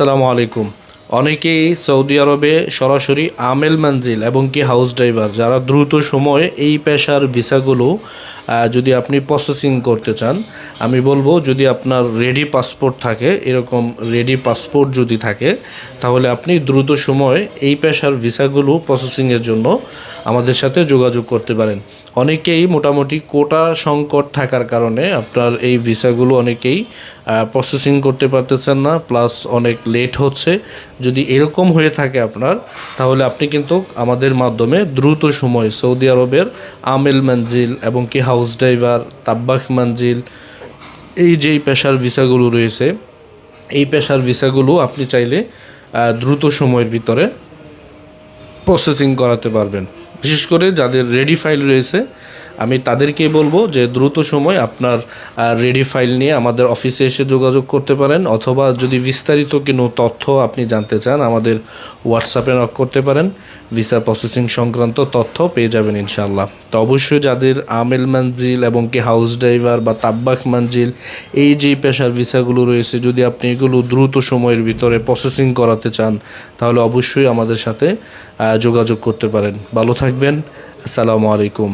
আসসালামু আলাইকুম। অনেকেই সৌদি আরবে সরাসরি আমেল মানজিল এবং কি হাউস ড্রাইভার যারা দ্রুত সময়ে এই পেশার ভিসাগুলো যদি আপনি প্রসেসিং করতে চান, আমি বলবো যদি আপনার রেডি পাসপোর্ট থাকে, এরকম রেডি পাসপোর্ট যদি থাকে, তাহলে আপনি দ্রুত সময়ে এই পেশার ভিসাগুলো প্রসেসিংয়ের জন্য আমাদের সাথে যোগাযোগ করতে পারেন। অনেকেই মোটামুটি কোটা সংকট থাকার কারণে আপনার এই ভিসাগুলো অনেকেই প্রসেসিং করতে পারতেছেন না, প্লাস অনেক লেট হচ্ছে। যদি এরকম হয়ে থাকে আপনার, তাহলে আপনি কিন্তু আমাদের মাধ্যমে দ্রুত সময় সৌদি আরবের আমেল মানজিল এবং কি হাউস ড্রাইভার, তাব্বাক মানজিল, এই যেই পেশার ভিসাগুলো রয়েছে, এই পেশার ভিসাগুলো আপনি চাইলে দ্রুত সময়ের ভিতরে প্রসেসিং করাতে পারবেন। বিশেষ করে যাদের রেডি ফাইল রয়েছে, আমি তাদেরকেই বলবো যে দ্রুত সময় আপনার রেডি ফাইল নিয়ে আমাদের অফিসে এসে যোগাযোগ করতে পারেন, অথবা যদি বিস্তারিত কোনো তথ্য আপনি জানতে চান আমাদের হোয়াটসঅ্যাপে নক করতে পারেন। ভিসা প্রসেসিং সংক্রান্ত তথ্য পেয়ে যাবেন ইনশাআল্লাহ। তো অবশ্যই যাদের আমেল মানজিল এবং কি হাউস ড্রাইভার বা তাব্বাক মানজিল, এই যে পেশার ভিসাগুলো রয়েছে, যদি আপনি এগুলো দ্রুত সময়ের ভিতরে প্রসেসিং করাতে চান, তাহলে অবশ্যই আমাদের সাথে যোগাযোগ করতে পারেন। ভালো থাকবেন। আসসালামু আলাইকুম।